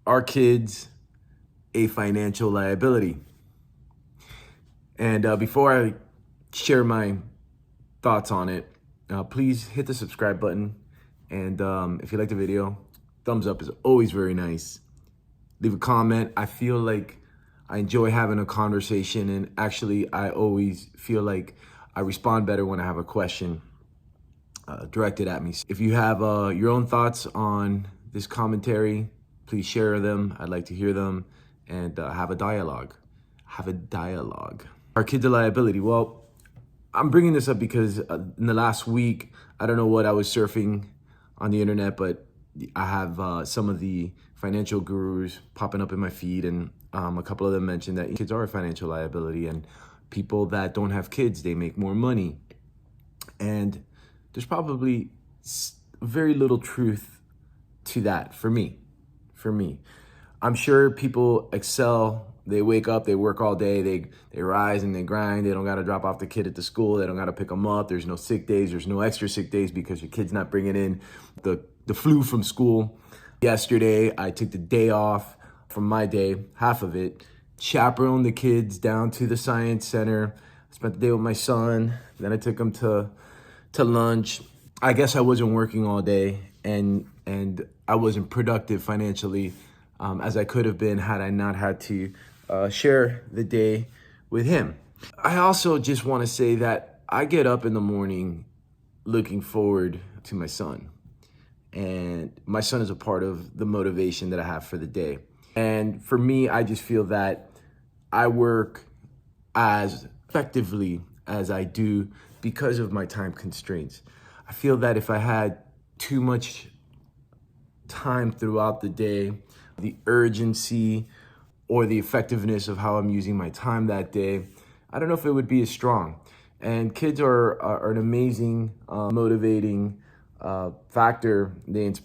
Are kids a financial liability? And before I share my thoughts on it, please hit the subscribe button. And if you like the video, thumbs up is always very nice. Leave a comment. I feel like I enjoy having a conversation, and actually I always feel like I respond better when I have a question directed at me. If you have your own thoughts on this commentary, please share them. I'd like to hear them and have a dialogue. Are kids a liability? Well, I'm bringing this up because in the last week, I don't know what I was surfing on the internet, but I have some of the financial gurus popping up in my feed, and a couple of them mentioned that kids are a financial liability, and people that don't have kids, they make more money. And there's probably very little truth to that for me. I'm sure people excel. They wake up, they work all day, they rise and they grind. They don't got to drop off the kid at the school. They don't got to pick them up. There's no sick days. There's no extra sick days because your kid's not bringing in the flu from school. Yesterday, I took the day off from my day, half of it, chaperoned the kids down to the science center, spent the day with my son. Then I took him to lunch. I guess I wasn't working all day, and I wasn't productive financially as I could have been had I not had to share the day with him. I also just want to say that I get up in the morning looking forward to my son. And my son is a part of the motivation that I have for the day. And for me, I just feel that I work as effectively as I do because of my time constraints. I feel that if I had too much time throughout the day, the urgency or the effectiveness of how I'm using my time that day, I don't know if it would be as strong. And kids are an amazing, motivating factor.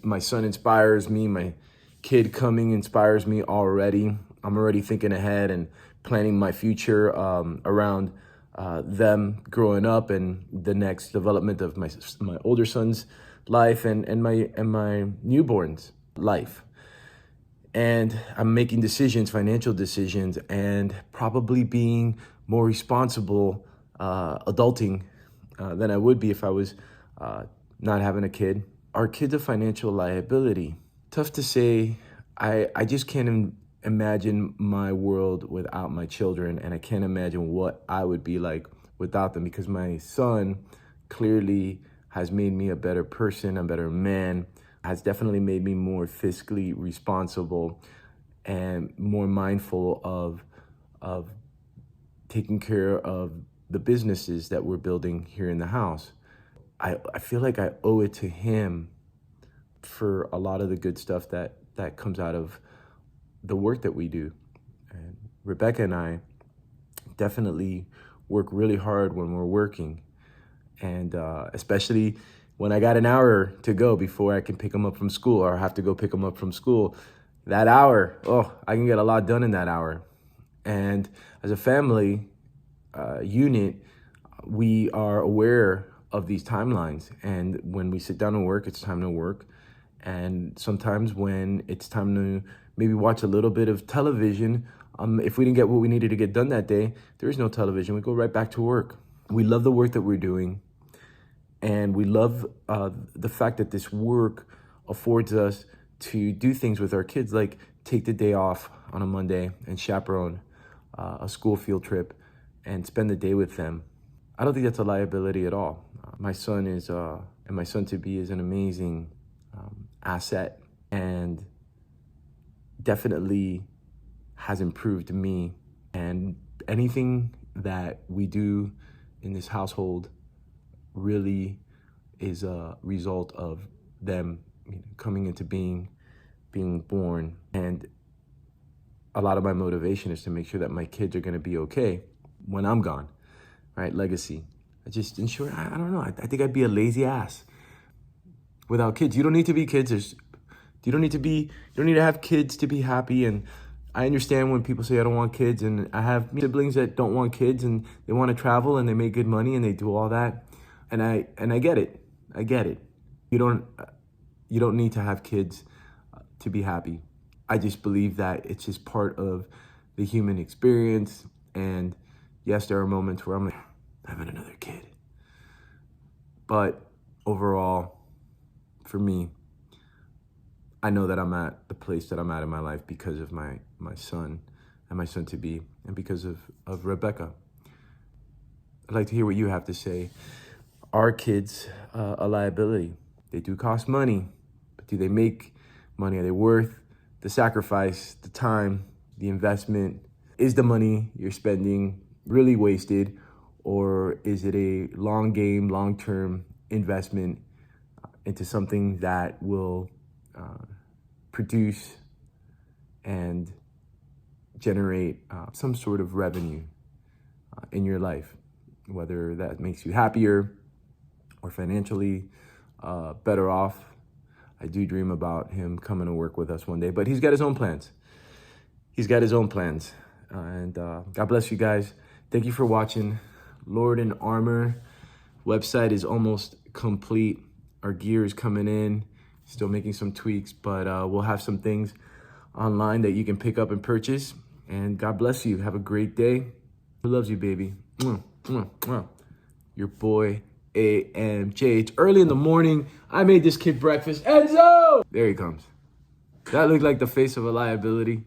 My son inspires me. My kid coming inspires me already. I'm already thinking ahead and planning my future around them growing up and the next development of my older son's life and my newborn's life. And I'm making decisions, financial decisions, and probably being more responsible adulting than I would be if I was not having a kid. Are kids a financial liability? Tough to say. I just can't imagine my world without my children, and I can't imagine what I would be like without them, because my son clearly has made me a better person, a better man, has definitely made me more fiscally responsible and more mindful of taking care of the businesses that we're building here in the house. I feel like I owe it to him for a lot of the good stuff that comes out of the work that we do. And Rebecca and I definitely work really hard when we're working. And especially when I got an hour to go before I can pick them up from school, or I have to go pick them up from school, that hour, I can get a lot done in that hour. And as a family unit, we are aware of these timelines. And when we sit down and work, it's time to work. And sometimes when it's time to maybe watch a little bit of television, if we didn't get what we needed to get done that day, there is no television. We go right back to work. We love the work that we're doing. And we love the fact that this work affords us to do things with our kids, like take the day off on a Monday and chaperone a school field trip and spend the day with them. I don't think that's a liability at all. My son is, and my son-to-be is an amazing asset, and definitely has improved me. And anything that we do in this household really is a result of them coming into being born. And a lot of my motivation is to make sure that my kids are going to be okay when I'm gone, right? Legacy. I just ensure, I don't know, I think I'd be a lazy ass without kids. You don't need to be kids. You don't need to have kids to be happy. And I understand when people say I don't want kids, and I have siblings that don't want kids and they want to travel and they make good money and they do all that. And I get it. I get it. You don't need to have kids to be happy. I just believe that it's just part of the human experience. And yes, there are moments where I'm like, having another kid. But overall, for me, I know that I'm at the place that I'm at in my life because of my son and my son-to-be, and because of Rebecca. I'd like to hear what you have to say. Are kids a liability? They do cost money, but do they make money? Are they worth the sacrifice, the time, the investment? Is the money you're spending really wasted, or is it a long game, long-term investment into something that will produce and generate some sort of revenue in your life, whether that makes you happier or financially better off? I do dream about him coming to work with us one day, but he's got his own plans. And God bless you guys. Thank you for watching. Lord and Armor website is almost complete. Our gear is coming in, still making some tweaks, but we'll have some things online that you can pick up and purchase. And God bless you. Have a great day. Who loves you, baby? Mwah, mwah, mwah. Your boy, AMJ. It's early in the morning. I made this kid breakfast. Enzo! There he comes. That looked like the face of a liability.